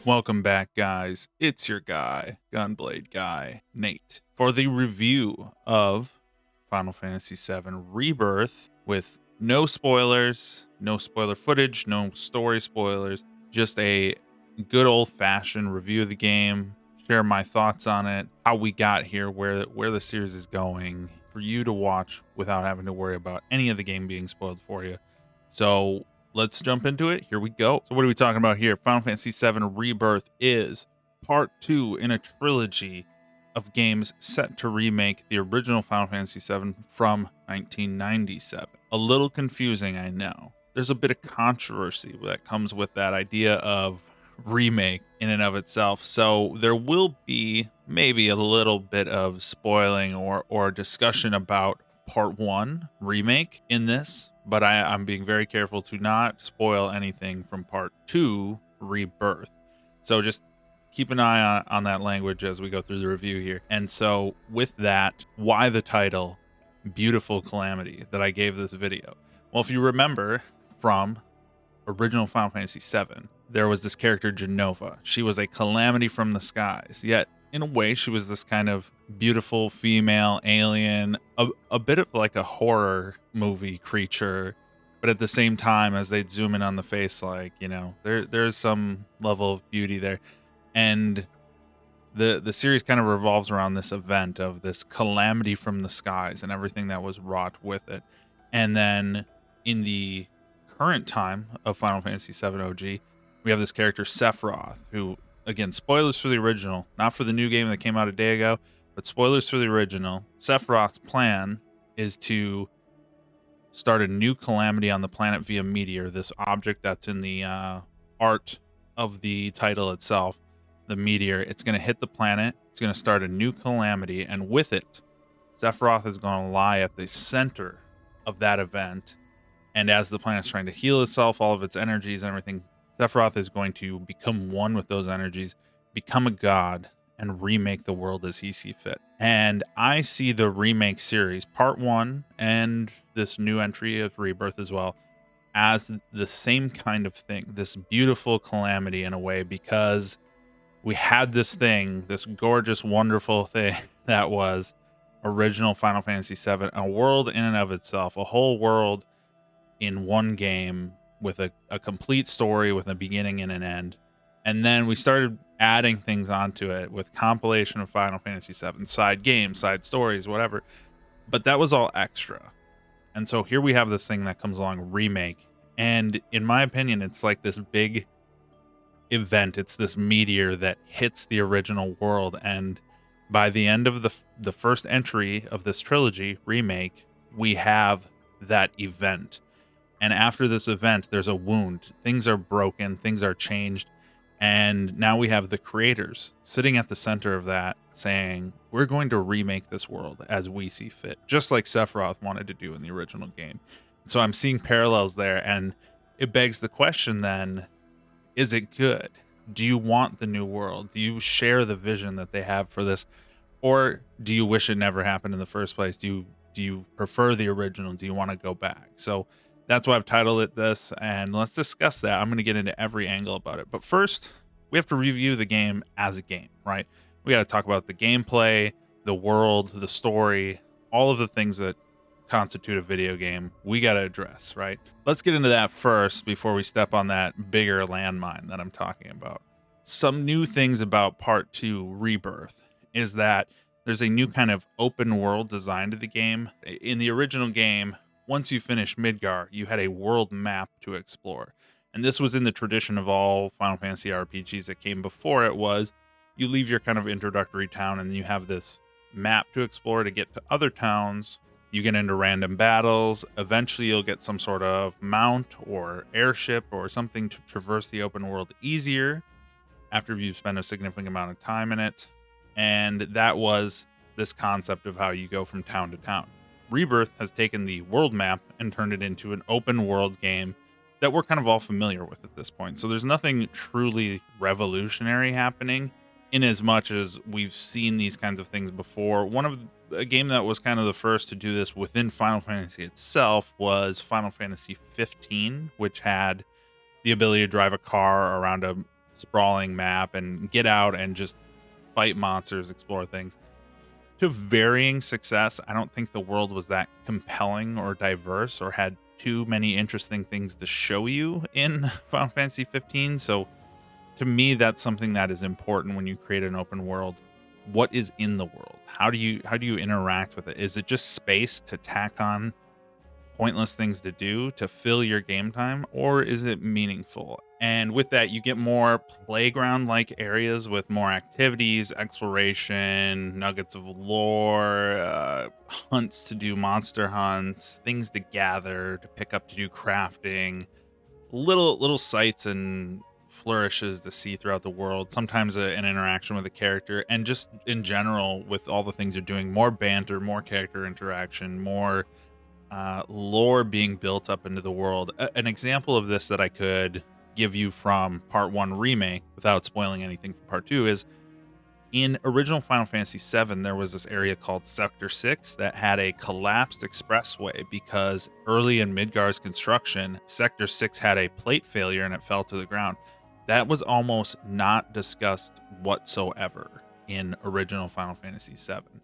Welcome back, guys. It's your guy, Gunblade Guy, Nate, for the review of Final Fantasy VII Rebirth with no spoilers, no spoiler footage, no story spoilers, just a good old-fashioned review of the game, share my thoughts on it, how we got here, where the series is going, for you to watch without having to worry about any of the game being spoiled for you. So let's jump into it. Here we go. So what are we talking about here? Final Fantasy VII Rebirth is part 2 in a trilogy of games set to remake the original Final Fantasy VII from 1997. A little confusing, I know. There's a bit of controversy that comes with that idea of remake in and of itself. So there will be maybe a little bit of spoiling or discussion about part 1 remake in this, but I'm being very careful to not spoil anything from part 2 rebirth. So just keep an eye on that language as we go through the review here. And so with that, why the title Beautiful Calamity that I gave this video? Well, if you remember from original Final Fantasy VII, there was this character Genova. She was a calamity from the skies, yet in a way she was this kind of beautiful female alien, a bit of like a horror movie creature, but at the same time, as they'd zoom in on the face, like, you know, there's some level of beauty there. And the series kind of revolves around this event of this calamity from the skies and everything that was wrought with it. And then in the current time of Final Fantasy VII OG, we have this character Sephiroth, who, again, spoilers for the original, not for the new game that came out a day ago, but spoilers for the original. Sephiroth's plan is to start a new calamity on the planet via meteor, this object that's in the art of the title itself, the meteor. It's going to hit the planet, it's going to start a new calamity, and with it, Sephiroth is going to lie at the center of that event. And as the planet's trying to heal itself, all of its energies and everything, Sephiroth is going to become one with those energies, become a god, and remake the world as he sees fit. And I see the remake series, part 1, and this new entry of Rebirth as well, as the same kind of thing, this beautiful calamity in a way, because we had this thing, this gorgeous, wonderful thing that was original Final Fantasy VII, a world in and of itself, a whole world in one game with a complete story with a beginning and an end. And then we started adding things onto it with compilation of Final Fantasy VII, side games, side stories, whatever. But that was all extra. And so here we have this thing that comes along, remake. And in my opinion, it's like this big event. It's this meteor that hits the original world. And by the end of the first entry of this trilogy, remake, we have that event. And after this event, there's a wound. Things are broken, things are changed. And now we have the creators sitting at the center of that saying, we're going to remake this world as we see fit, just like Sephiroth wanted to do in the original game. So I'm seeing parallels there. And it begs the question then, is it good? Do you want the new world? Do you share the vision that they have for this? Or do you wish it never happened in the first place? Do you prefer the original? Do you want to go back? So that's why I've titled it this, and let's discuss that. I'm going to get into every angle about it. But first, we have to review the game as a game, right? We got to talk about the gameplay, the world, the story, all of the things that constitute a video game we got to address, right? Let's get into that first before we step on that bigger landmine that I'm talking about. Some new things about Part 2 Rebirth is that there's a new kind of open world design to the game. In the original game, once you finish Midgar, you had a world map to explore. And this was in the tradition of all Final Fantasy RPGs that came before it. Was you leave your kind of introductory town and you have this map to explore to get to other towns. You get into random battles. Eventually you'll get some sort of mount or airship or something to traverse the open world easier after you've spent a significant amount of time in it. And that was this concept of how you go from town to town. Rebirth has taken the world map and turned it into an open world game that we're kind of all familiar with at this point. So there's nothing truly revolutionary happening in as much as we've seen these kinds of things before. A game that was kind of the first to do this within Final Fantasy itself was Final Fantasy XV, which had the ability to drive a car around a sprawling map and get out and just fight monsters, explore things. To varying success, I don't think the world was that compelling or diverse or had too many interesting things to show you in Final Fantasy 15. So to me, that's something that is important when you create an open world. What is in the world? How do you interact with it? Is it just space to tack on pointless things to do to fill your game time, or is it meaningful? And with that, you get more playground like areas with more activities, exploration, nuggets of lore, hunts to do, monster hunts, things to gather, to pick up to do crafting, little sights and flourishes to see throughout the world, sometimes an interaction with a character, and just in general with all the things you're doing, more banter, more character interaction, more lore being built up into the world. An example of this that I could give you from Part 1 Remake without spoiling anything from Part 2 is in original Final Fantasy VII, there was this area called Sector 6 that had a collapsed expressway because early in Midgar's construction, Sector 6 had a plate failure and it fell to the ground. That was almost not discussed whatsoever in original Final Fantasy VII.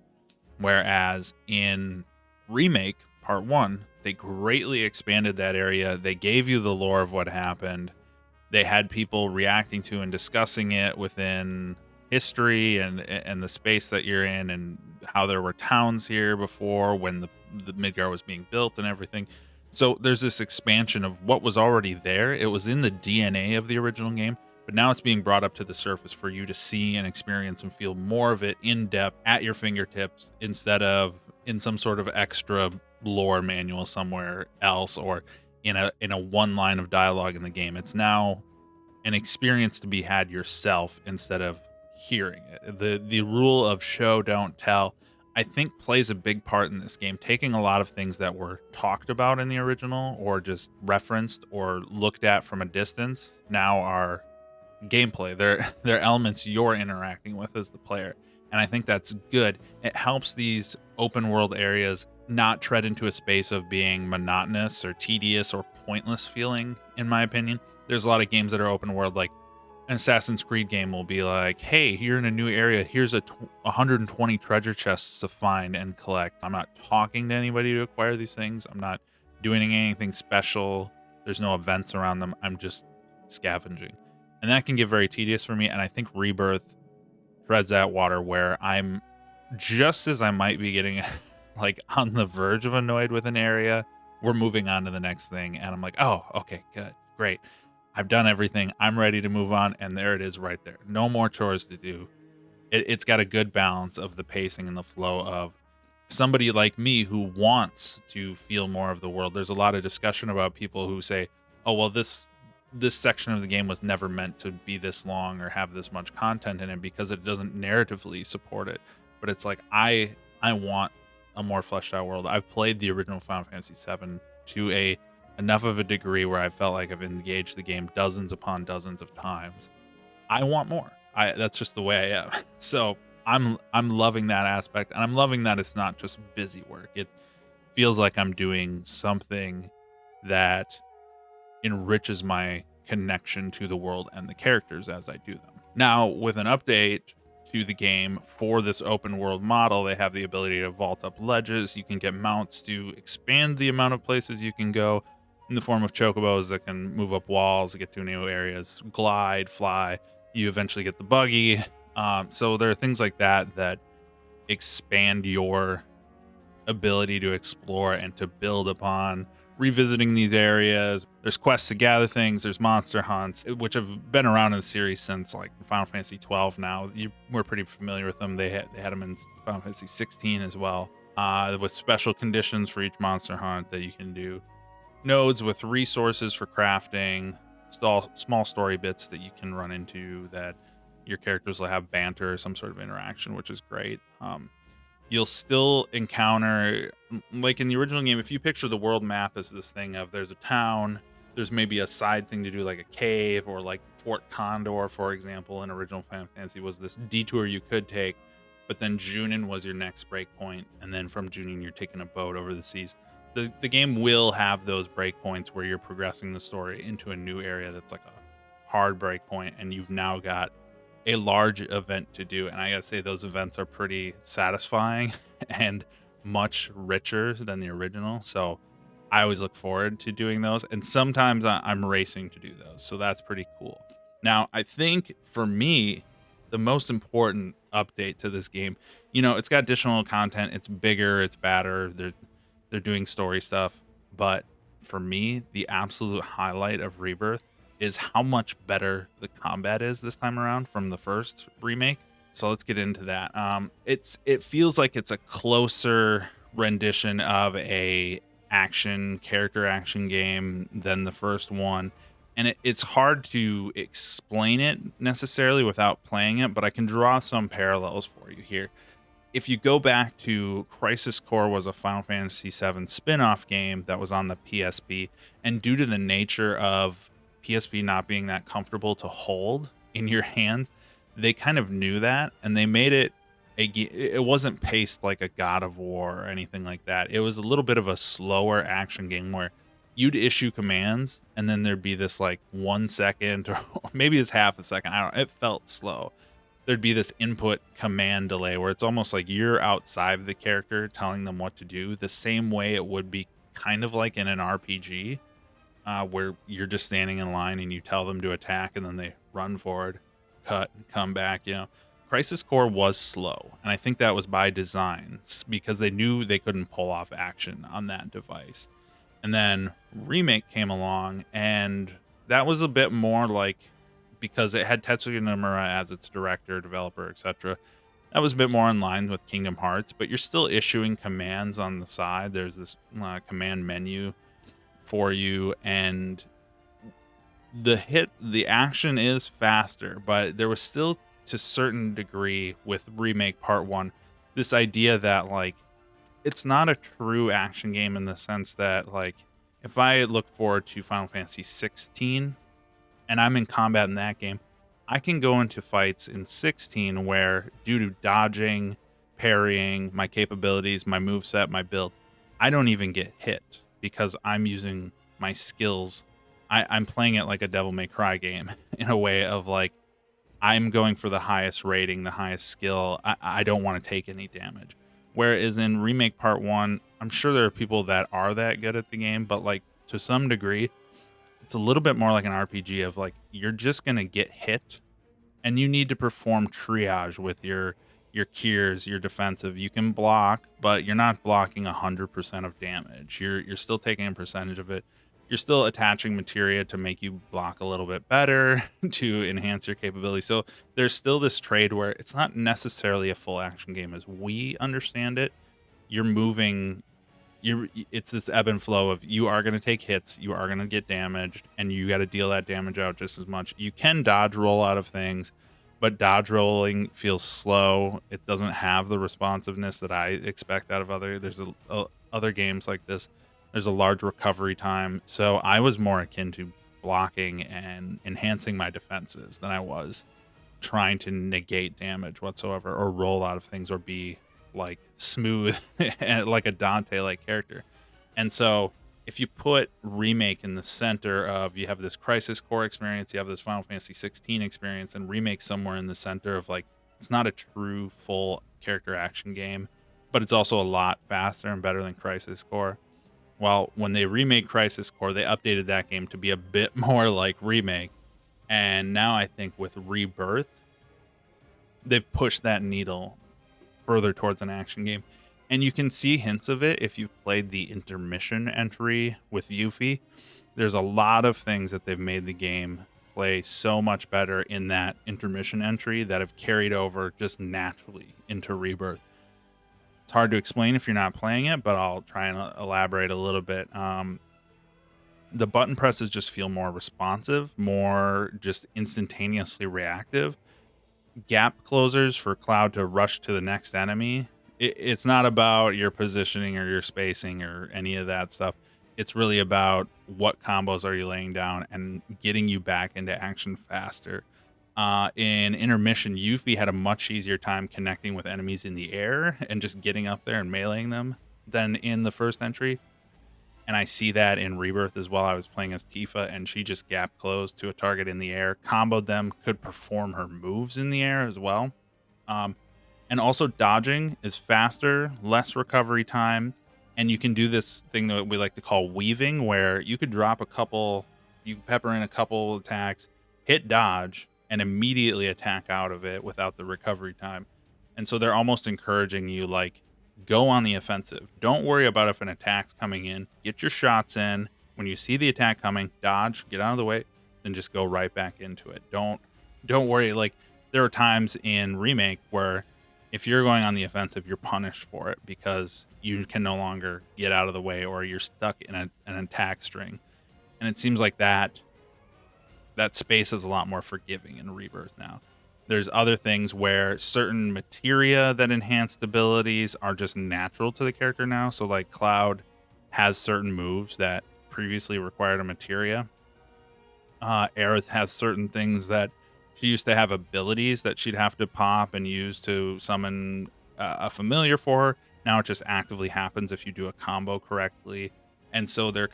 Whereas in Remake Part 1, they greatly expanded that area. They gave you the lore of what happened. They had people reacting to and discussing it within history and the space that you're in, and how there were towns here before when the Midgar was being built and everything. So there's this expansion of what was already there. It was in the DNA of the original game, but now it's being brought up to the surface for you to see and experience and feel more of it in depth at your fingertips instead of in some sort of extra lore manual somewhere else or in a one line of dialogue in the game. It's now an experience to be had yourself instead of hearing it. The rule of show don't tell, I think, plays a big part in this game, taking a lot of things that were talked about in the original or just referenced or looked at from a distance now are gameplay. They're elements you're interacting with as the player. And I think that's good. It helps these open world areas not tread into a space of being monotonous or tedious or pointless feeling, in my opinion. There's a lot of games that are open world, like an Assassin's Creed game will be like, hey, you're in a new area. Here's 120 treasure chests to find and collect. I'm not talking to anybody to acquire these things. I'm not doing anything special. There's no events around them. I'm just scavenging. And that can get very tedious for me. And I think Rebirth treads that water where I'm just as I might be getting like on the verge of annoyed with an area, we're moving on to the next thing. And I'm like, oh, okay, good, great. I've done everything. I'm ready to move on. And there it is right there. No more chores to do. It's got a good balance of the pacing and the flow of somebody like me who wants to feel more of the world. There's a lot of discussion about people who say, oh, well, this section of the game was never meant to be this long or have this much content in it because it doesn't narratively support it. But it's like, I want a more fleshed out world. I've played the original Final Fantasy VII to enough of a degree where I felt like I've engaged the game dozens upon dozens of times. I want more. That's just the way I am. So I'm loving that aspect, and I'm loving that it's not just busy work. It feels like I'm doing something that enriches my connection to the world and the characters as I do them. Now, with an update to the game for this open world model, they have the ability to vault up ledges. You can get mounts to expand the amount of places you can go in the form of chocobos that can move up walls, get to new areas, glide, fly. You eventually get the buggy. So there are things like that that expand your ability to explore and to build upon revisiting these areas. There's quests to gather things. There's monster hunts, which have been around in the series since like Final Fantasy 12 now. We're pretty familiar with them. They had them in Final Fantasy 16 as well, with special conditions for each monster hunt that you can do. Nodes with resources for crafting, small story bits that you can run into that your characters will have banter or some sort of interaction, which is great. You'll still encounter, like in the original game, if you picture the world map as this thing of there's a town, there's maybe a side thing to do like a cave, or like Fort Condor, for example, in original Final Fantasy was this detour you could take, but then Junin was your next breakpoint, and then from Junin you're taking a boat over the seas. The game will have those breakpoints where you're progressing the story into a new area that's like a hard break point, and you've now got a large event to do. And I gotta say, those events are pretty satisfying and much richer than the original. So I always look forward to doing those. And sometimes I'm racing to do those. So that's pretty cool. Now, I think for me, the most important update to this game, it's got additional content. It's bigger, it's badder. They're doing story stuff. But for me, the absolute highlight of Rebirth is how much better the combat is this time around from the first remake. So let's get into that. It feels like it's a closer rendition of a character action game than the first one. And it's hard to explain it necessarily without playing it, but I can draw some parallels for you here. If you go back to Crisis Core was a Final Fantasy VII spin-off game that was on the PSP, and due to the nature of PSP not being that comfortable to hold in your hands, they kind of knew that, and they made it it wasn't paced like a God of War or anything like that. It was a little bit of a slower action game where you'd issue commands and then there'd be this like 1 second or maybe it's half a second. I don't know. It felt slow. There'd be this input command delay where it's almost like you're outside the character telling them what to do, the same way it would be kind of like in an RPG where you're just standing in line and you tell them to attack and then they run forward, cut, come back. Crisis Core was slow, and I think that was by design because they knew they couldn't pull off action on that device. And then Remake came along, and that was a bit more like, because it had Tetsuya Nomura as its director, developer, etc. That was a bit more in line with Kingdom Hearts, but you're still issuing commands on the side. There's this command menu for you, and the action is faster, but there was still, to a certain degree with Remake Part 1, this idea that like it's not a true action game in the sense that like if I look forward to Final Fantasy 16 and I'm in combat in that game, I can go into fights in 16 where due to dodging, parrying, my capabilities, my moveset, my build, I don't even get hit because I'm using my skills. I'm playing it like a Devil May Cry game in a way of like, I'm going for the highest rating, the highest skill. I don't want to take any damage. Whereas in Remake Part 1, I'm sure there are people that are that good at the game, but like to some degree, it's a little bit more like an RPG of like, you're just going to get hit and you need to perform triage with your Kiers, your defensive. You can block, but you're not blocking 100% of damage. You're still taking a percentage of it. You're still attaching materia to make you block a little bit better to enhance your capability. So there's still this trade where it's not necessarily a full action game as we understand it. You're moving, it's this ebb and flow of you are going to take hits, you are going to get damaged, and you got to deal that damage out just as much. You can dodge roll out of things, but dodge rolling feels slow. It doesn't have the responsiveness that I expect out of other games like this. There's a large recovery time. So I was more akin to blocking and enhancing my defenses than I was trying to negate damage whatsoever or roll out of things or be like smooth like a Dante-like character. And so if you put Remake in the center of, you have this Crisis Core experience, you have this Final Fantasy 16 experience, and Remake somewhere in the center of like, it's not a true full character action game, but it's also a lot faster and better than Crisis Core. Well, when they remade Crisis Core, they updated that game to be a bit more like Remake. And now I think with Rebirth, they've pushed that needle further towards an action game. And you can see hints of it if you've played the intermission entry with Yuffie. There's a lot of things that they've made the game play so much better in that intermission entry that have carried over just naturally into Rebirth. It's hard to explain if you're not playing it, but I'll try and elaborate a little bit. The button presses just feel more responsive, more just instantaneously reactive. Gap closers for Cloud to rush to the next enemy. It's not about your positioning or your spacing or any of that stuff. It's really about what combos are you laying down and getting you back into action faster. In intermission, Yuffie had a much easier time connecting with enemies in the air and just getting up there and meleeing them than in the first entry. And I see that in Rebirth as well. I was playing as Tifa, and she just gap closed to a target in the air, comboed them, could perform her moves in the air as well. Um, and also dodging is faster, less recovery time, and you can do this thing that we like to call weaving, where you could drop a couple, you pepper in a couple attacks, hit dodge, and immediately attack out of it without the recovery time. And so they're almost encouraging you, like, go on the offensive. Don't worry about if an attack's coming in. Get your shots in. When you see the attack coming, dodge, get out of the way, and just go right back into it. Don't worry. Like, there are times in Remake where if you're going on the offensive, you're punished for it because you can no longer get out of the way, or you're stuck in an attack string. And it seems like that space is a lot more forgiving in Rebirth now. There's other things where certain materia that enhanced abilities are just natural to the character now. So like Cloud has certain moves that previously required a materia. Aerith has certain things that she used to have abilities that she'd have to pop and use to summon a familiar for her. Now it just actively happens if you do a combo correctly. And so they're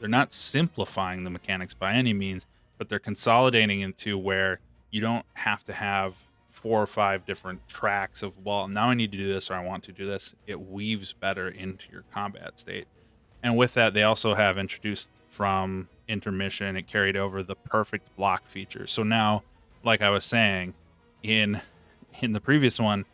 not simplifying the mechanics by any means, but they're consolidating into where you don't have to have 4 or 5 different tracks of, well, now I need to do this or I want to do this. It weaves better into your combat state. And with that, they also have introduced from intermission, it carried over the perfect block feature. So now, like I was saying, in the previous one,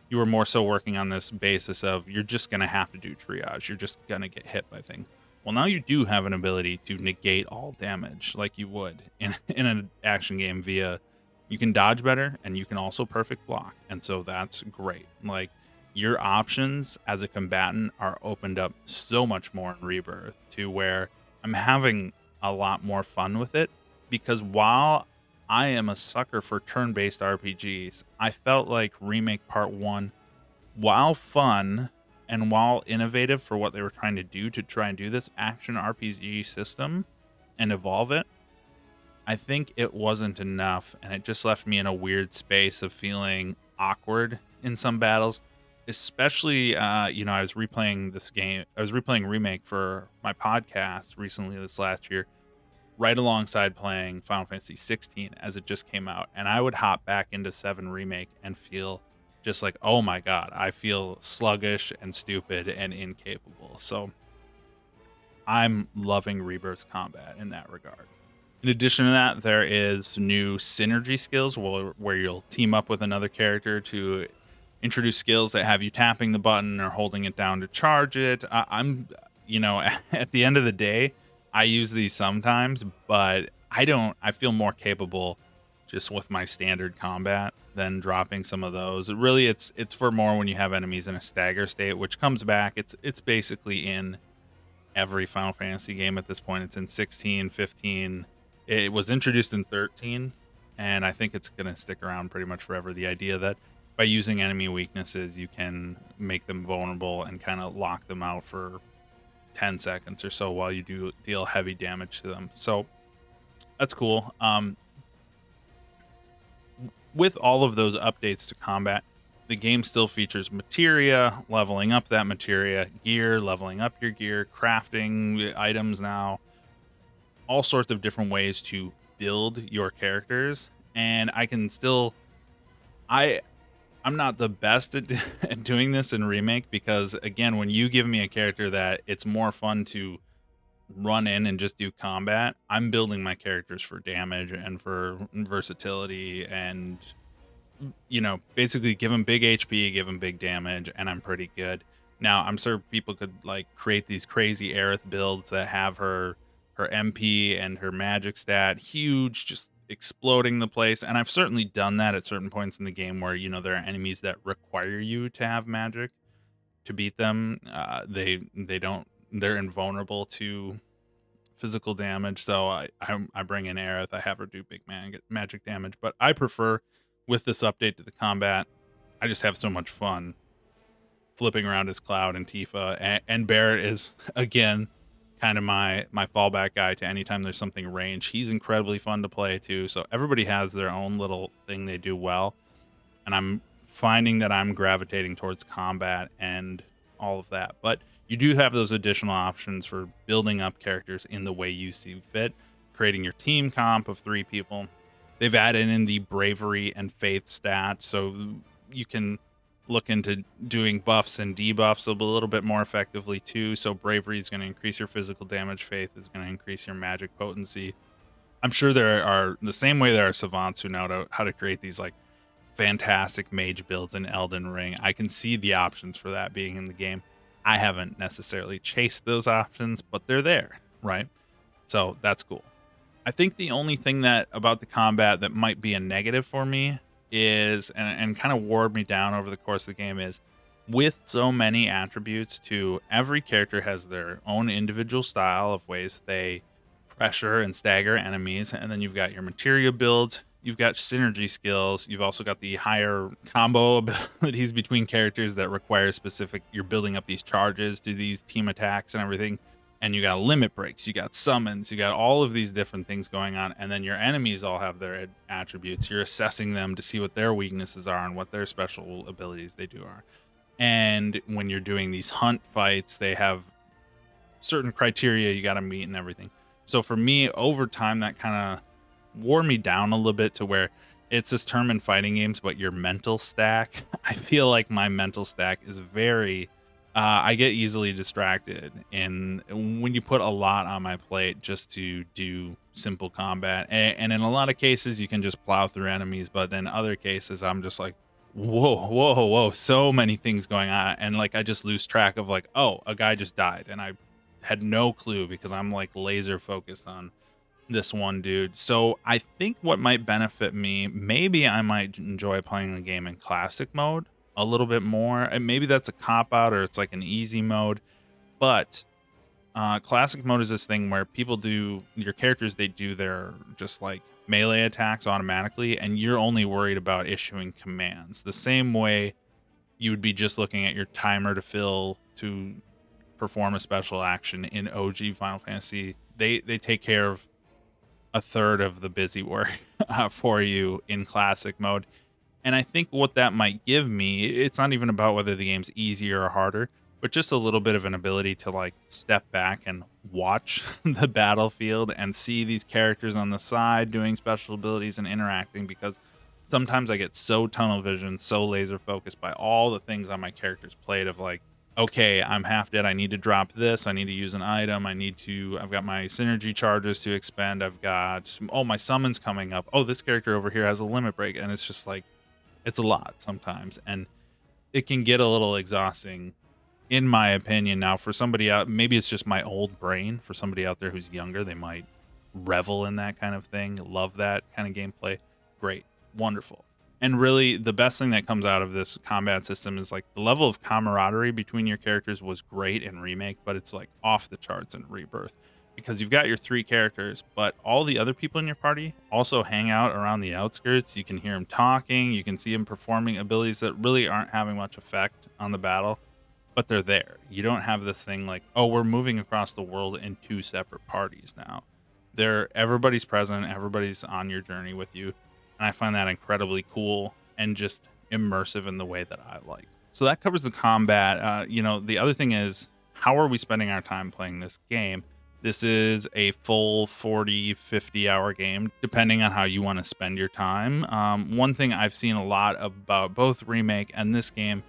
you were more so working on this basis of you're just going to have to do triage. You're just going to get hit by things. Well, now you do have an ability to negate all damage like you would in an action game via, you can dodge better and you can also perfect block. And so that's great. Like, your options as a combatant are opened up so much more in Rebirth, to where I'm having a lot more fun with it, because while I am a sucker for turn-based RPGs, I felt like Remake Part 1, while fun and while innovative for what they were trying to do to try and do this action RPG system and evolve it, I think it wasn't enough, and it just left me in a weird space of feeling awkward in some battles. Especially, I was replaying this game. I was replaying Remake for my podcast recently this last year, right alongside playing Final Fantasy 16 as it just came out. And I would hop back into 7 Remake and feel just like, oh my God, I feel sluggish and stupid and incapable. So I'm loving Rebirth's combat in that regard. In addition to that, there is new synergy skills where you'll team up with another character to introduce skills that have you tapping the button or holding it down to charge it. I'm at the end of the day, I use these sometimes, but I feel more capable just with my standard combat than dropping some of those. Really, it's for more when you have enemies in a stagger state, which comes back. It's basically in every Final Fantasy game at this point. It's in 16, 15. It was introduced in 13, and I think it's going to stick around pretty much forever. The idea that by using enemy weaknesses, you can make them vulnerable and kind of lock them out for 10 seconds or so while you do deal heavy damage to them. So that's cool. With all of those updates to combat, the game still features materia, leveling up that materia, gear, leveling up your gear, crafting items now, all sorts of different ways to build your characters. And I can still, I'm not the best at doing this in Remake, because again, when you give me a character that it's more fun to run in and just do combat, I'm building my characters for damage and for versatility, and basically give them big HP, give them big damage, and I'm pretty good. Now, I'm sure people could like create these crazy Aerith builds that have her MP and her magic stat huge, just exploding the place. And I've certainly done that at certain points in the game where, there are enemies that require you to have magic to beat them. They're invulnerable to physical damage. So I bring in Aerith. I have her do big magic damage. But I prefer, with this update to the combat, I just have so much fun flipping around as Cloud and Tifa. And Barrett is, again, kind of my fallback guy to anytime there's something range. He's incredibly fun to play too. So everybody has their own little thing they do well. And I'm finding that I'm gravitating towards combat and all of that. But you do have those additional options for building up characters in the way you see fit, creating your team comp of 3 people. They've added in the bravery and faith stat, so you can look into doing buffs and debuffs a little bit more effectively too. So bravery is going to increase your physical damage, faith is going to increase your magic potency. I'm sure there are, the same way there are savants who know how to create these like fantastic mage builds in Elden Ring. I can see the options for that being in the game. I haven't necessarily chased those options, but they're there, right? So that's cool. I think the only thing that about the combat that might be a negative for me is, and kind of wore me down over the course of the game, is with so many attributes to every character has their own individual style of ways they pressure and stagger enemies. And then you've got your materia builds, you've got synergy skills, you've also got the higher combo abilities between characters that require specific, you're building up these charges to these team attacks and everything. And you got limit breaks, you got summons, you got all of these different things going on. And then your enemies all have their attributes. You're assessing them to see what their weaknesses are and what their special abilities they do are. And when you're doing these hunt fights, they have certain criteria you got to meet and everything. So for me, over time, that kind of wore me down a little bit to where it's this term in fighting games, but your mental stack, I feel like my mental stack is very... I get easily distracted, and when you put a lot on my plate just to do simple combat, and in a lot of cases you can just plow through enemies, but in other cases I'm just like, whoa, so many things going on, and like I just lose track of like, oh, a guy just died, and I had no clue because I'm like laser focused on this one dude. So I think what might benefit me, maybe I might enjoy playing the game in classic mode a little bit more, and maybe that's a cop out or it's like an easy mode, but classic mode is this thing where people do, your characters, they do their just like melee attacks automatically, and you're only worried about issuing commands the same way you would be just looking at your timer to fill to perform a special action in OG Final Fantasy. They take care of a third of the busy work for you in classic mode. And I think what that might give me, it's not even about whether the game's easier or harder, but just a little bit of an ability to like step back and watch the battlefield and see these characters on the side doing special abilities and interacting, because sometimes I get so tunnel vision, so laser focused by all the things on my character's plate of like, okay, I'm half dead, I need to drop this, I need to use an item, I've got my synergy charges to expend, I've got, oh, my summon's coming up, oh, this character over here has a limit break, and it's just like, it's a lot sometimes, and it can get a little exhausting, in my opinion. Now, for somebody out, maybe it's just my old brain. For somebody out there who's younger, they might revel in that kind of thing, love that kind of gameplay. Great, wonderful. And really, the best thing that comes out of this combat system is like the level of camaraderie between your characters was great in Remake, but it's like off the charts in Rebirth. Because you've got your 3 characters, but all the other people in your party also hang out around the outskirts. You can hear them talking. You can see them performing abilities that really aren't having much effect on the battle, but they're there. You don't have this thing like, oh, we're moving across the world in 2 separate parties now. Everybody's present. Everybody's on your journey with you. And I find that incredibly cool and just immersive in the way that I like. So that covers the combat. The other thing is, how are we spending our time playing this game? This is a full 40, 50-hour game, depending on how you want to spend your time. One thing I've seen a lot about both Remake and this game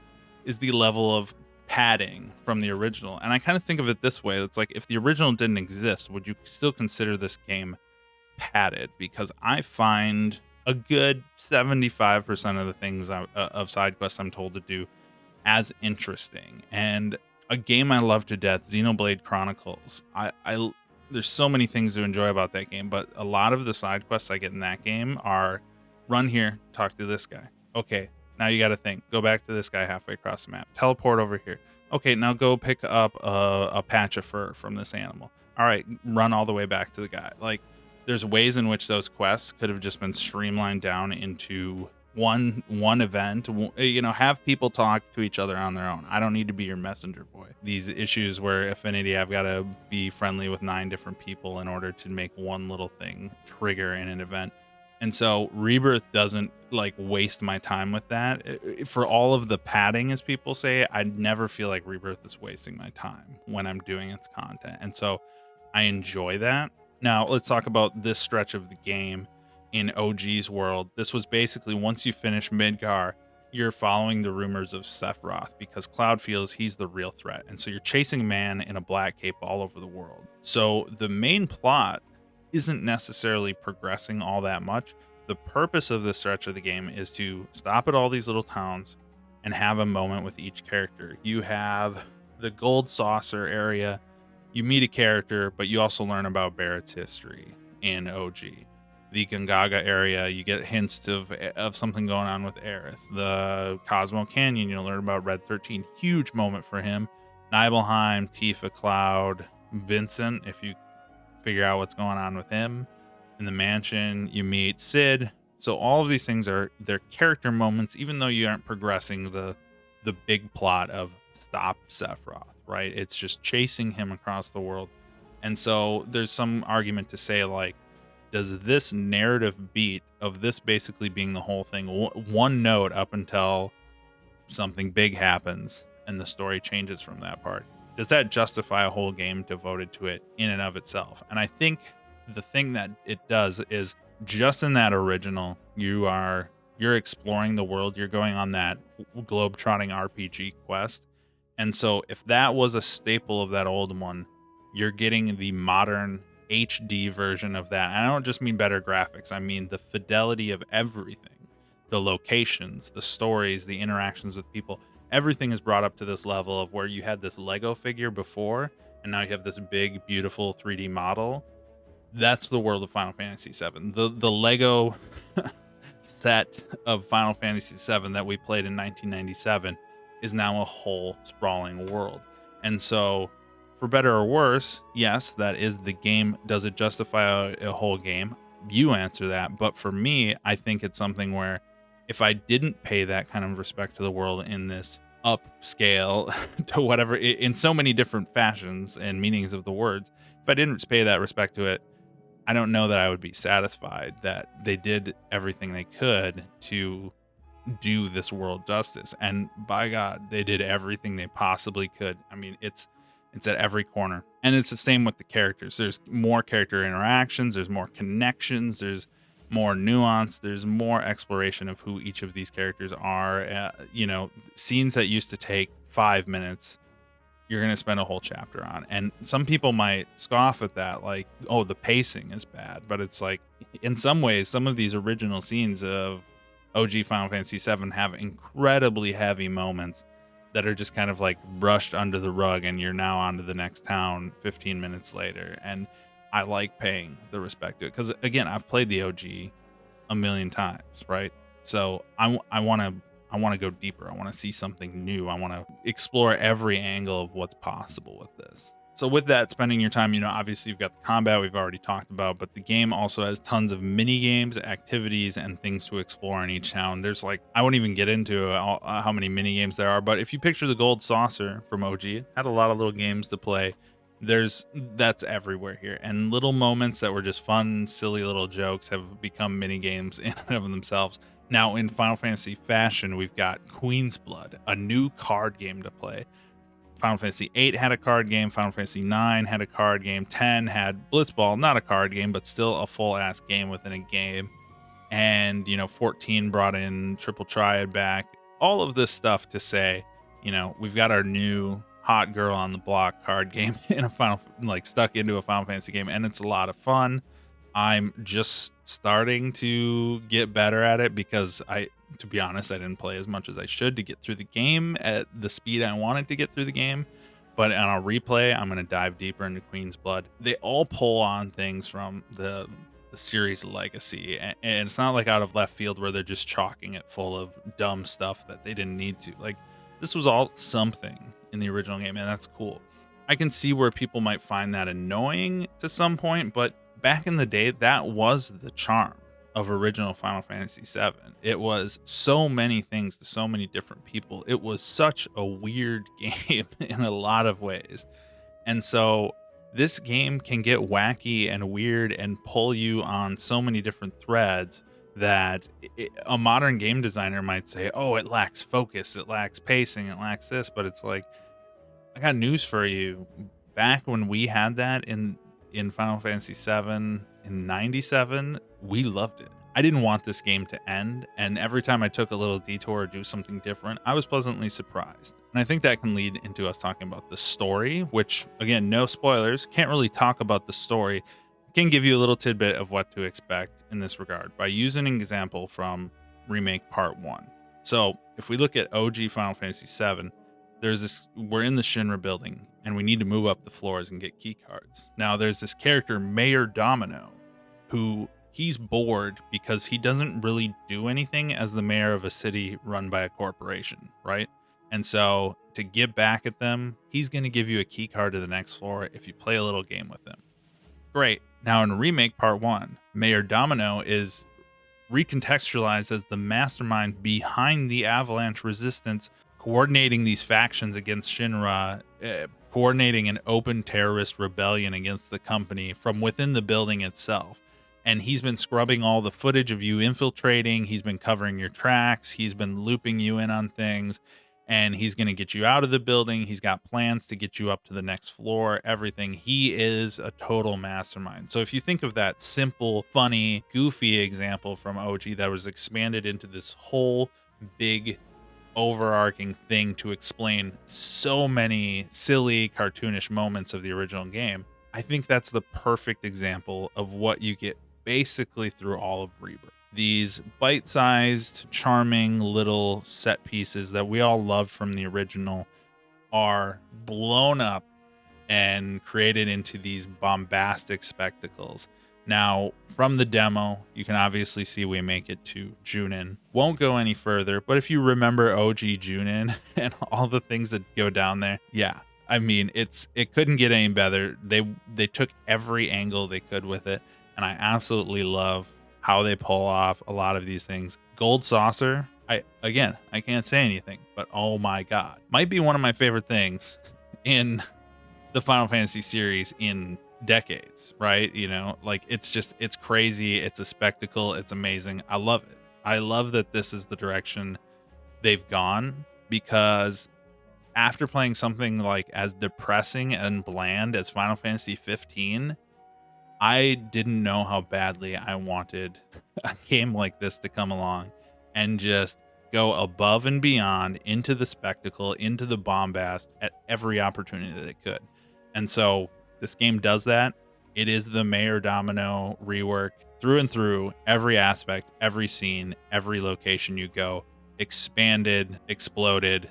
is the level of padding from the original. And I kind of think of it this way. It's like, if the original didn't exist, would you still consider this game padded? Because I find a good 75% of the things of side quests I'm told to do as interesting. And a game I love to death, Xenoblade Chronicles. There's so many things to enjoy about that game, but a lot of the side quests I get in that game are run here, talk to this guy. Okay, now you got to think. Go back to this guy halfway across the map. Teleport over here. Okay, now go pick up a patch of fur from this animal. All right, run all the way back to the guy. Like, there's ways in which those quests could have just been streamlined down into one event. Have people talk to each other on their own. I don't need to be your messenger boy. These issues where Affinity, I've got to be friendly with 9 different people in order to make one little thing trigger in an event. And so Rebirth doesn't like waste my time with that. For all of the padding, as people say, I never feel like Rebirth is wasting my time when I'm doing its content. And so I enjoy that. Now, let's talk about this stretch of the game in OG's world. This was basically once you finish Midgar, you're following the rumors of Sephiroth because Cloud feels he's the real threat. And so you're chasing a man in a black cape all over the world. So the main plot isn't necessarily progressing all that much. The purpose of this stretch of the game is to stop at all these little towns and have a moment with each character. You have the Gold Saucer area. You meet a character, but you also learn about Barrett's history in OG. The Gongaga area, you get hints of something going on with Aerith. The Cosmo Canyon, you learn about Red 13. Huge moment for him. Nibelheim, Tifa, Cloud, Vincent, if you figure out what's going on with him. In the mansion, you meet Sid. So all of these things are their character moments, even though you aren't progressing the big plot of stop Sephiroth, right? It's just chasing him across the world. And so there's some argument to say, like, does this narrative beat of this basically being the whole thing, one note up until something big happens and the story changes from that part, does that justify a whole game devoted to it in and of itself? And I think the thing that it does is just in that original, you're exploring the world, you're going on that globe-trotting RPG quest. And so if that was a staple of that old one, you're getting the modern HD version of that. And I don't just mean better graphics, I mean the fidelity of everything, the locations, the stories, the interactions with people. Everything is brought up to this level of where you had this Lego figure before, and now you have this big, beautiful 3D model. That's the world of Final Fantasy VII. The Lego set of Final Fantasy VII that we played in 1997 is now a whole sprawling world. And so, for better or worse, yes, that is the game. Does it justify a whole game? You answer that. But for me, I think it's something where if I didn't pay that kind of respect to the world in this upscale to whatever, in so many different fashions and meanings of the words, if I didn't pay that respect to it, I don't know that I would be satisfied that they did everything they could to do this world justice. And by God, they did everything they possibly could. I mean, it's at every corner. And it's the same with the characters. There's more character interactions, there's more connections, there's more nuance, there's more exploration of who each of these characters are. Scenes that used to take 5 minutes, you're going to spend a whole chapter on. And some people might scoff at that, like, oh, the pacing is bad. But it's like, in some ways, some of these original scenes of OG Final Fantasy VII have incredibly heavy moments that are just kind of like brushed under the rug, and you're now on to the next town 15 minutes later. And I like paying the respect to it because, again, I've played the OG a million times, right? So I want to go deeper. I want to see something new. I want to explore every angle of what's possible with this. So with that, spending your time, obviously you've got the combat we've already talked about, but the game also has tons of mini games, activities, and things to explore in each town. There's I won't even get into how many mini games there are, but if you picture the Gold Saucer from OG, it had a lot of little games to play. That's everywhere here, and little moments that were just fun, silly little jokes have become mini games in and of themselves. Now in Final Fantasy fashion, we've got Queen's Blood, a new card game to play. Final Fantasy VIII had a card game. Final Fantasy IX had a card game. 10 had Blitzball, not a card game, but still a full-ass game within a game. And, 14 brought in Triple Triad back. All of this stuff to say, we've got our new hot girl on the block card game in stuck into a Final Fantasy game, and it's a lot of fun. I'm just starting to get better at it because to be honest, I didn't play as much as I should to get through the game at the speed I wanted to get through the game. But on a replay, I'm going to dive deeper into Queen's Blood. They all pull on things from the series legacy, and it's not like out of left field where they're just chalking it full of dumb stuff that they didn't need to. Like, this was all something in the original game, and that's cool. I can see where people might find that annoying to some point, but back in the day, that was the charm of original Final Fantasy VII. It was so many things to so many different people. It was such a weird game in a lot of ways. And so this game can get wacky and weird and pull you on so many different threads that a modern game designer might say, "Oh, it lacks focus, it lacks pacing, it lacks this," but it's like, I got news for you. Back when we had that in Final Fantasy VII in '97, we loved it. I didn't want this game to end, and every time I took a little detour or do something different, I was pleasantly surprised. And I think that can lead into us talking about the story, which, again, no spoilers, can't really talk about the story. Can give you a little tidbit of what to expect in this regard by using an example from Remake Part 1. So, if we look at OG Final Fantasy VII, we're in the Shinra building and we need to move up the floors and get key cards. Now there's this character, Mayor Domino, who he's bored because he doesn't really do anything as the mayor of a city run by a corporation, right? And so to get back at them, he's going to give you a key card to the next floor if you play a little game with him. Great. Now in Remake Part 1, Mayor Domino is recontextualized as the mastermind behind the Avalanche Resistance, coordinating these factions against Shinra, coordinating an open terrorist rebellion against the company from within the building itself. And he's been scrubbing all the footage of you infiltrating. He's been covering your tracks. He's been looping you in on things. And he's going to get you out of the building. He's got plans to get you up to the next floor, everything. He is a total mastermind. So if you think of that simple, funny, goofy example from OG that was expanded into this whole big overarching thing to explain so many silly cartoonish moments of the original game, I think that's the perfect example of what you get basically through all of Rebirth. These bite-sized, charming little set pieces that we all loved from the original are blown up and created into these bombastic spectacles. Now, from the demo, you can obviously see we make it to Junin. Won't go any further, but if you remember OG Junin and all the things that go down there, yeah, I mean, it couldn't get any better. They took every angle they could with it, and I absolutely love how they pull off a lot of these things. Gold Saucer, I can't say anything, but oh my god, might be one of my favorite things in the Final Fantasy series in decades, right? You know, like it's crazy, it's a spectacle, it's amazing. I love it. I love that this is the direction they've gone, because after playing something like as depressing and bland as Final Fantasy 15, I didn't know how badly I wanted a game like this to come along and just go above and beyond into the spectacle, into the bombast at every opportunity that it could. And so this game does that. It is the Mayor Domino rework through and through, every aspect, every scene, every location you go, expanded, exploded,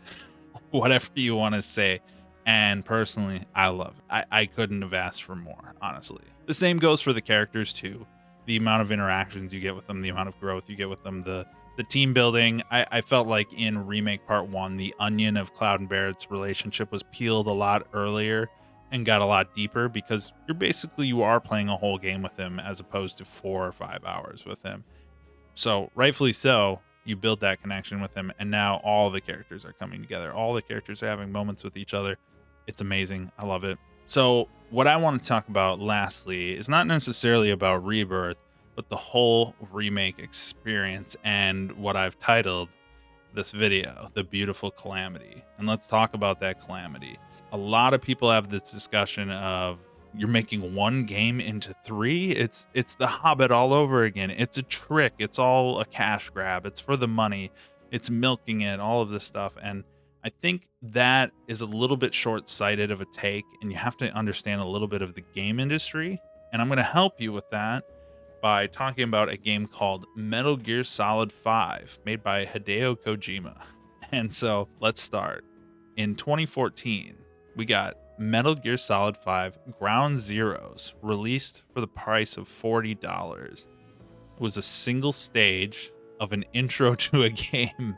whatever you want to say. And personally, I love it. I couldn't have asked for more, honestly. The same goes for the characters too. The amount of interactions you get with them, the amount of growth you get with them, the team building. I felt like in Remake Part 1, the onion of Cloud and Barrett's relationship was peeled a lot earlier and got a lot deeper, because you are playing a whole game with him as opposed to 4 or 5 hours with him. So rightfully so, you build that connection with him, and now all the characters are coming together. All the characters are having moments with each other. It's amazing. I love it. So what I want to talk about lastly is not necessarily about Rebirth, but the whole remake experience and what I've titled this video, The Beautiful Calamity. And let's talk about that calamity. A lot of people have this discussion of, you're making one game into 3. It's The Hobbit all over again. It's a trick. It's all a cash grab. It's for the money. It's milking it, all of this stuff. And I think that is a little bit short-sighted of a take, and you have to understand a little bit of the game industry. And I'm going to help you with that by talking about a game called Metal Gear Solid 5, made by Hideo Kojima. And so let's start. In 2014, we got Metal Gear Solid 5 Ground Zeroes, released for the price of $40. It was a single stage of an intro to a game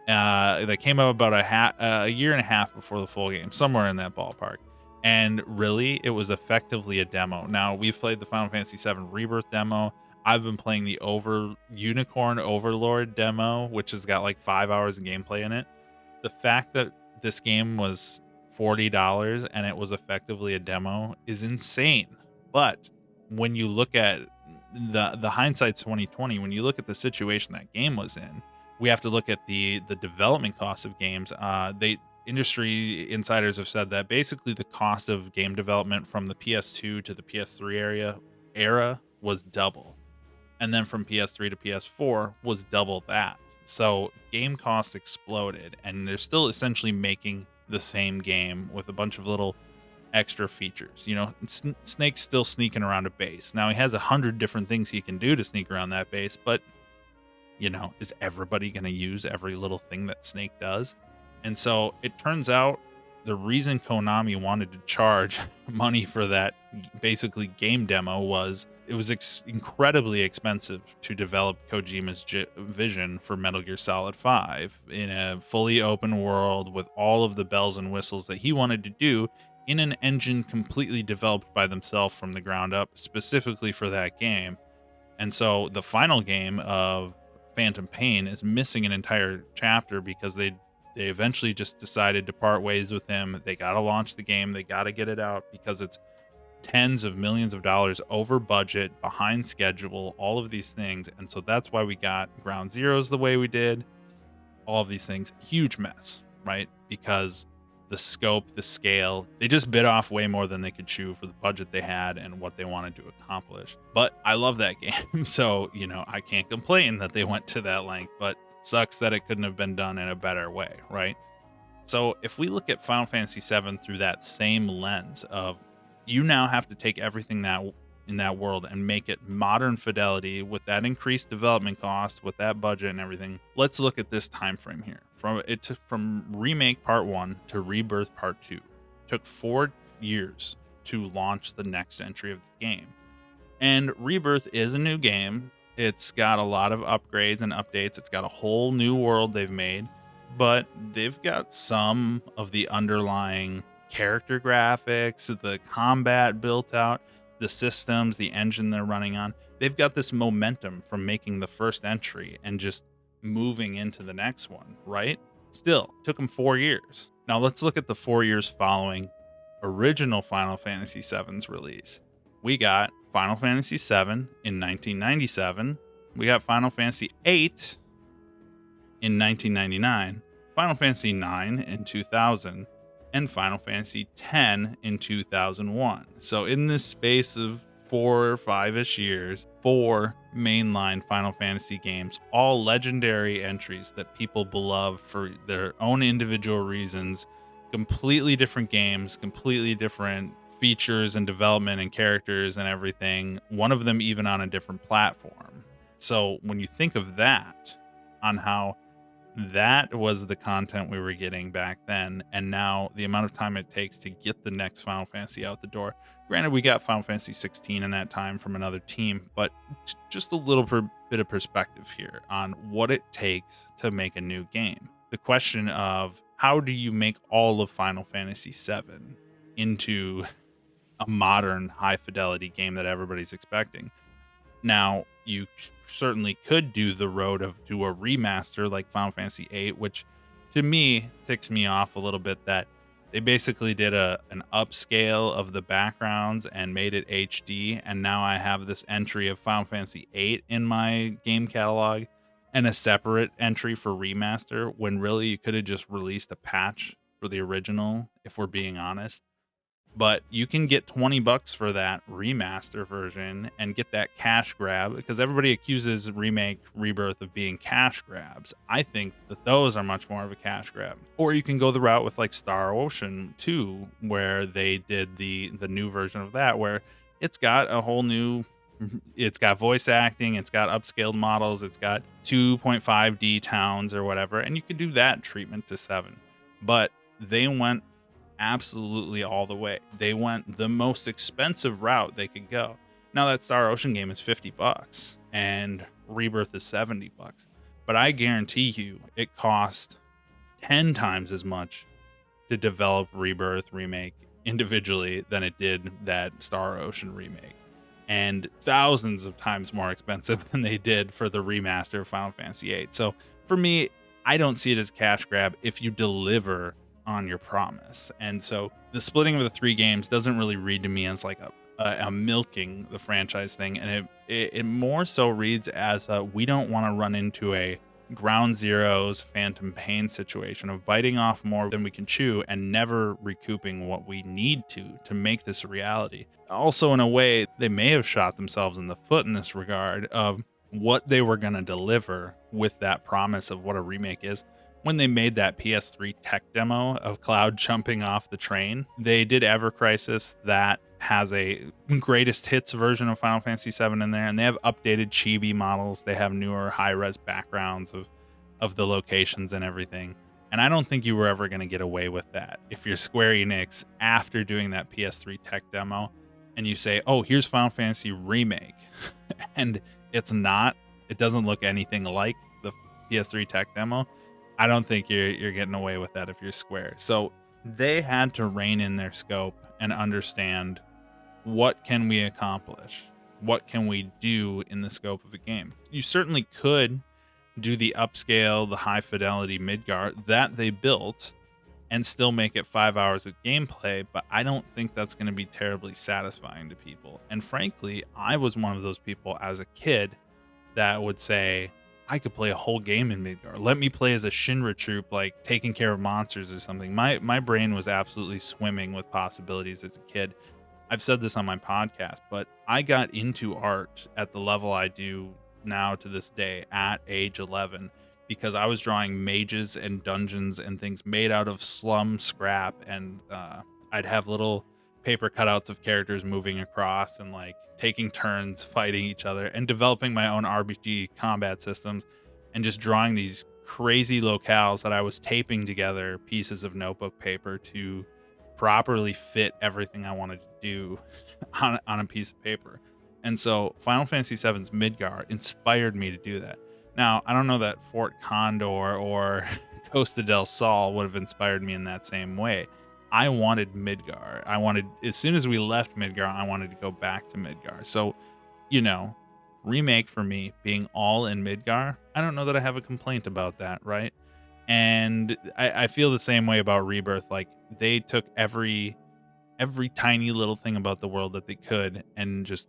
that came out about a year and a half before the full game, somewhere in that ballpark. And really, it was effectively a demo. Now, we've played the Final Fantasy VII Rebirth demo. I've been playing the Unicorn Overlord demo, which has got like 5 hours of gameplay in it. The fact that this game was $40 and it was effectively a demo is insane. But when you look at the hindsight's 2020, when you look at the situation that game was in, we have to look at the development costs of games. Industry insiders have said that basically the cost of game development from the PS2 to the PS3 era was double. And then from PS3 to PS4 was double that. So game costs exploded, and they're still essentially making the same game with a bunch of little extra features. You know, Snake's still sneaking around a base. Now he has 100 different things he can do to sneak around that base, but you know, is everybody going to use every little thing that Snake does? And so it turns out the reason Konami wanted to charge money for that basically game demo was it was incredibly expensive to develop Kojima's vision for Metal Gear Solid 5 in a fully open world with all of the bells and whistles that he wanted to do in an engine completely developed by themselves from the ground up, specifically for that game. And so the final game of Phantom Pain is missing an entire chapter because they eventually just decided to part ways with him. They got to launch the game. They got to get it out because it's tens of millions of dollars over budget, behind schedule, all of these things. And so that's why we got Ground Zeroes the way we did. All of these things, huge mess, right? Because the scope, the scale, they just bit off way more than they could chew for the budget they had and what they wanted to accomplish. But I love that game. So, you know, I can't complain that they went to that length, but it sucks that it couldn't have been done in a better way, right? So if we look at Final Fantasy VII through that same lens of you now have to take everything that in that world and make it modern fidelity with that increased development cost, with that budget and everything. Let's look at this time frame here. From Remake Part 1 to Rebirth Part 2. Took 4 years to launch the next entry of the game. And Rebirth is a new game. It's got a lot of upgrades and updates. It's got a whole new world they've made, but they've got some of the underlying character graphics, the combat built out, the systems, the engine they're running on. They've got this momentum from making the first entry and just moving into the next one, right? Still, took them 4 years. Now let's look at the 4 years following original Final Fantasy VII's release. We got Final Fantasy VII in 1997. We got Final Fantasy VIII in 1999, Final Fantasy IX in 2000, and Final Fantasy X in 2001. So in this space of 4 or 5-ish years, 4 mainline Final Fantasy games, all legendary entries that people beloved for their own individual reasons, completely different games, completely different features and development and characters and everything, one of them even on a different platform. So when you think of that, on how that was the content we were getting back then, and now the amount of time it takes to get the next Final Fantasy out the door. Granted, we got Final Fantasy 16 in that time from another team, but just a little bit of perspective here on what it takes to make a new game. The question of how do you make all of Final Fantasy VII into a modern high fidelity game that everybody's expecting? Now, you certainly could do the road of do a remaster like Final Fantasy VIII, which to me ticks me off a little bit that they basically did an upscale of the backgrounds and made it HD, and now I have this entry of Final Fantasy VIII in my game catalog and a separate entry for remaster, when really you could have just released a patch for the original, if we're being honest. But you can get $20 for that remaster version and get that cash grab, because everybody accuses Remake, Rebirth of being cash grabs. I think that those are much more of a cash grab. Or you can go the route with like Star Ocean 2, where they did the new version of that, where it's got a whole new, it's got voice acting, it's got upscaled models, it's got 2.5D towns or whatever, and you could do that treatment to 7. But they went absolutely all the way. They went the most expensive route they could go. Now that Star Ocean game is $50 and Rebirth is $70, but I guarantee you it cost 10 times as much to develop Rebirth Remake individually than it did that Star Ocean remake, and thousands of times more expensive than they did for the remaster of Final Fantasy VIII. So for me, I don't see it as cash grab if you deliver on your promise. And so the splitting of the 3 games doesn't really read to me as like a milking the franchise thing, and it more so reads as we don't want to run into a ground zero's phantom pain situation of biting off more than we can chew and never recouping what we need to make this a reality. Also, in a way, they may have shot themselves in the foot in this regard of what they were going to deliver with that promise of what a remake is. When they made that PS3 tech demo of Cloud jumping off the train, they did Ever Crisis that has a greatest hits version of Final Fantasy VII in there, and they have updated chibi models. They have newer high-res backgrounds of the locations and everything. And I don't think you were ever going to get away with that if you're Square Enix after doing that PS3 tech demo and you say, oh, here's Final Fantasy Remake. And it doesn't look anything like the PS3 tech demo. I don't think you're getting away with that if you're Square. So they had to rein in their scope and understand, what can we accomplish? What can we do in the scope of a game? You certainly could do the upscale, the high fidelity Midgar that they built and still make it 5 hours of gameplay, but I don't think that's going to be terribly satisfying to people. And frankly, I was one of those people as a kid that would say, I could play a whole game in Midgar. Let me play as a Shinra troop, like taking care of monsters or something. My brain was absolutely swimming with possibilities as a kid. I've said this on my podcast, but I got into art at the level I do now to this day at age 11 because I was drawing mages and dungeons and things made out of slum scrap, and I'd have little paper cutouts of characters moving across and like taking turns fighting each other and developing my own RPG combat systems and just drawing these crazy locales that I was taping together pieces of notebook paper to properly fit everything I wanted to do on a piece of paper. And so Final Fantasy VII's Midgar inspired me to do that. Now, I don't know that Fort Condor or Costa del Sol would have inspired me in that same way. I wanted Midgar. As soon as we left Midgar, I wanted to go back to Midgar. So, Remake for me being all in Midgar, I don't know that I have a complaint about that, right? And I feel the same way about Rebirth. Like, they took every tiny little thing about the world that they could and just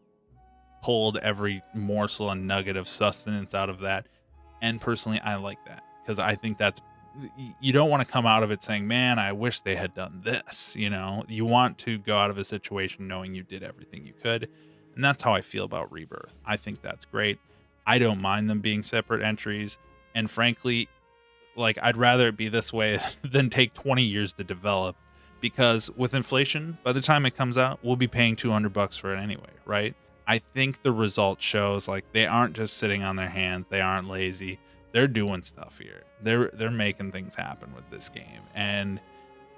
pulled every morsel and nugget of sustenance out of that. And personally, I like that because I think you don't want to come out of it saying, man, I wish they had done this. You want to go out of a situation knowing you did everything you could. And that's how I feel about Rebirth. I think that's great. I don't mind them being separate entries. And frankly, like, I'd rather it be this way than take 20 years to develop, because with inflation, by the time it comes out, we'll be paying $200 for it anyway, right? I think the result shows like they aren't just sitting on their hands. They aren't lazy. They're doing stuff here. They're making things happen with this game. And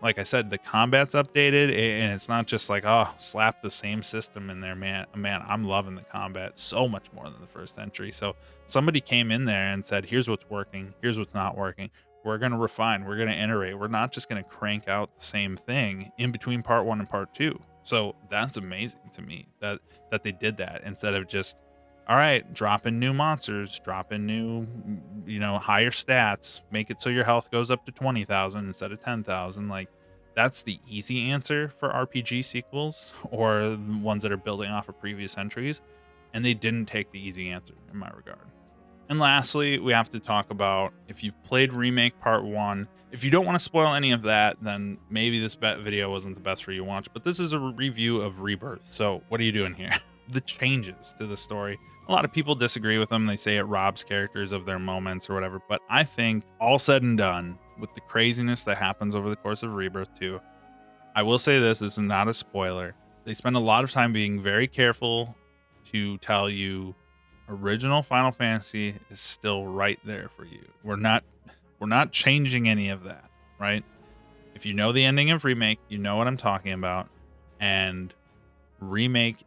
like I said, the combat's updated, and it's not just like, oh, slap the same system in there, man. I'm loving the combat so much more than the first entry. So somebody came in there and said, here's what's working, here's what's not working. We're going to refine, we're going to iterate. We're not just going to crank out the same thing in between part 1 and part 2. So that's amazing to me that they did that instead of just, all right, drop in new monsters, drop in new, higher stats, make it so your health goes up to 20,000 instead of 10,000. Like, that's the easy answer for RPG sequels or ones that are building off of previous entries. And they didn't take the easy answer in my regard. And lastly, we have to talk about, if you've played Remake Part 1, if you don't want to spoil any of that, then maybe this video wasn't the best for you to watch. But this is a review of Rebirth. So what are you doing here? The changes to the story. A lot of people disagree with them. They say it robs characters of their moments or whatever. But I think all said and done, with the craziness that happens over the course of Rebirth 2, I will say this is not a spoiler. They spend a lot of time being very careful to tell you original Final Fantasy is still right there for you. We're not changing any of that, right? If you know the ending of Remake, you know what I'm talking about. And Remake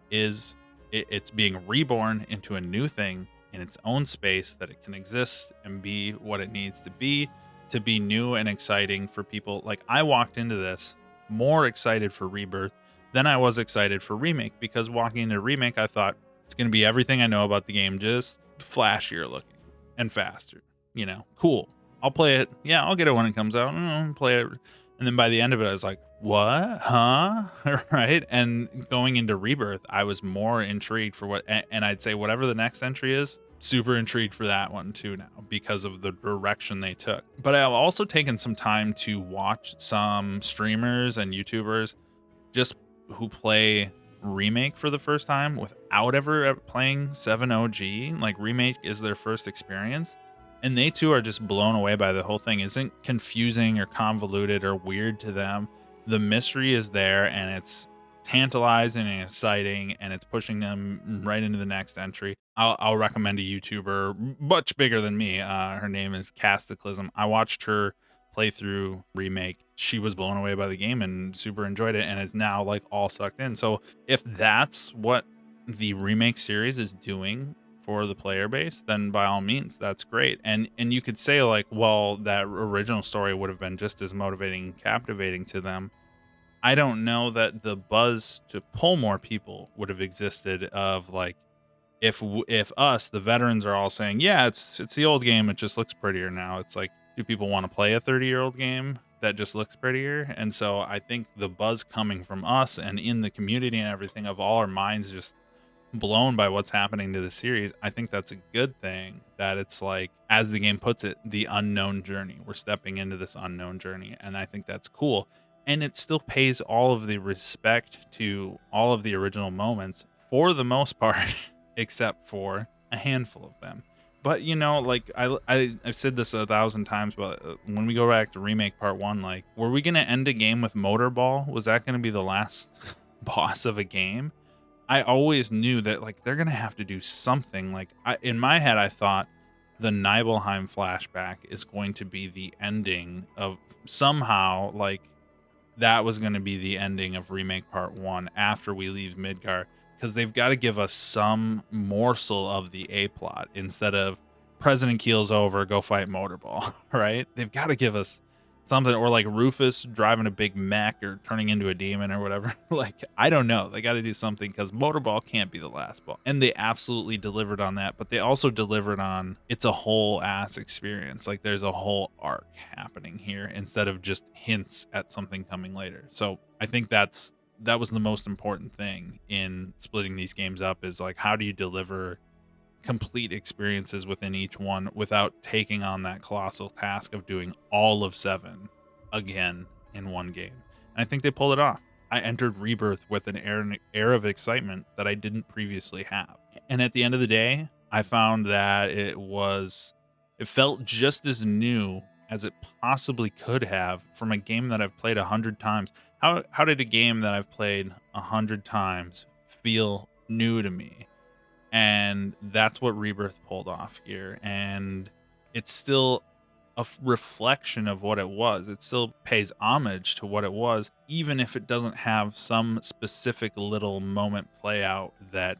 it's being reborn into a new thing in its own space that it can exist and be what it needs to be new and exciting for people. Like, I walked into this more excited for Rebirth than I was excited for Remake, because walking into Remake, I thought it's going to be everything I know about the game, just flashier looking and faster. Cool. I'll play it. Yeah, I'll get it when it comes out. Play it And then by the end of it, I was like, "What? Huh?" Right? And going into Rebirth, I was more intrigued for and I'd say whatever the next entry is, super intrigued for that one too now because of the direction they took. But I've also taken some time to watch some streamers and YouTubers just who play Remake for the first time without ever playing 7 OG. Like, Remake is their first experience, and they too are just blown away by the whole thing. Isn't confusing or convoluted or weird to them. The mystery is there, and it's tantalizing and exciting, and it's pushing them right into the next entry. I'll recommend a YouTuber much bigger than me. Her name is Casticlism. I watched her playthrough Remake. She was blown away by the game and super enjoyed it, and is now like all sucked in. So if that's what the Remake series is doing for the player base, then by all means, that's great. And you could say like, well, that original story would have been just as motivating and captivating to them. I don't know that the buzz to pull more people would have existed of like, if us, the veterans, are all saying, "Yeah, it's the old game, it just looks prettier now." It's like, do people wanna play a 30-year-old game that just looks prettier? And so I think the buzz coming from us and in the community and everything of all our minds just blown by what's happening to the series, I think that's a good thing, that it's like, as the game puts it, the unknown journey. We're stepping into this unknown journey, and I think that's cool. And it still pays all of the respect to all of the original moments for the most part, except for a handful of them. But you know, like I've said this 1,000 times, but when we go back to Remake Part 1, like, were we gonna end a game with Motorball? Was that gonna be the last boss of a game? I always knew that like they're gonna have to do something. Like, in my head, I thought the Nibelheim flashback is going to be the ending of somehow, like, that was going to be the ending of Remake Part 1 after we leave Midgar, because they've got to give us some morsel of the A plot instead of President Keel's over, go fight Motorball, right? They've got to give us something, or like Rufus driving a big mech or turning into a demon or whatever. Like, I don't know. They got to do something because Motorball can't be the last ball. And they absolutely delivered on that, but they also delivered on it's a whole ass experience. Like, there's a whole arc happening here instead of just hints at something coming later. So I think that was the most important thing in splitting these games up, is like, how do you deliver complete experiences within each one without taking on that colossal task of doing all of 7 again in one game. And I think they pulled it off. I entered Rebirth with an air of excitement that I didn't previously have. And at the end of the day, I found that it felt just as new as it possibly could have from a game that I've played 100 times. How did a game that I've played 100 times feel new to me? And that's what Rebirth pulled off here. And it's still a reflection of what it was. It still pays homage to what it was, even if it doesn't have some specific little moment play out that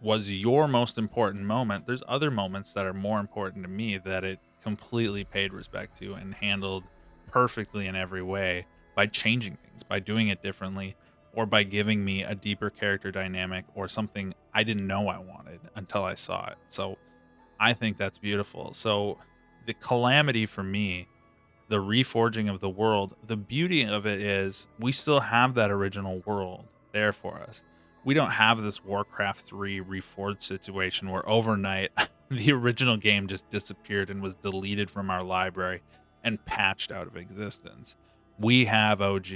was your most important moment. There's other moments that are more important to me that it completely paid respect to and handled perfectly in every way, by changing things, by doing it differently, or by giving me a deeper character dynamic or something I didn't know I wanted until I saw it. So I think that's beautiful. So the Calamity for me, the reforging of the world, the beauty of it is we still have that original world there for us. We don't have this Warcraft 3 reforged situation where overnight the original game just disappeared and was deleted from our library and patched out of existence. We have OG,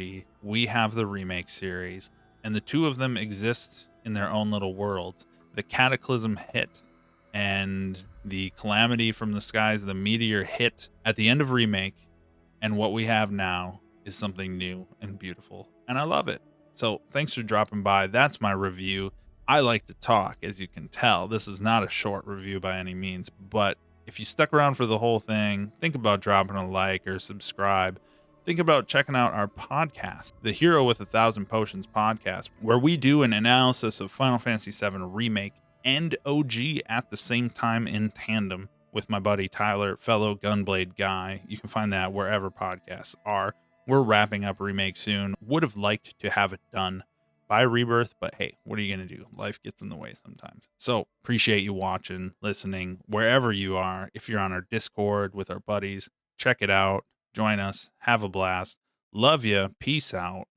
we have the Remake series, and the two of them exist in their own little worlds. The Cataclysm hit, and the Calamity from the skies, the meteor hit at the end of Remake, and what we have now is something new and beautiful, and I love it. So thanks for dropping by. That's my review. I like to talk, as you can tell. This is not a short review by any means, but if you stuck around for the whole thing, think about dropping a like or subscribe. Think about checking out our podcast, the Hero with 1,000 Potions podcast, where we do an analysis of Final Fantasy VII Remake and OG at the same time in tandem with my buddy Tyler, fellow Gunblade guy. You can find that wherever podcasts are. We're wrapping up Remake soon. Would have liked to have it done by Rebirth, but hey, what are you going to do? Life gets in the way sometimes. So appreciate you watching, listening, wherever you are. If you're on our Discord with our buddies, check it out. Join us, have a blast. Love ya. Peace out.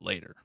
Later.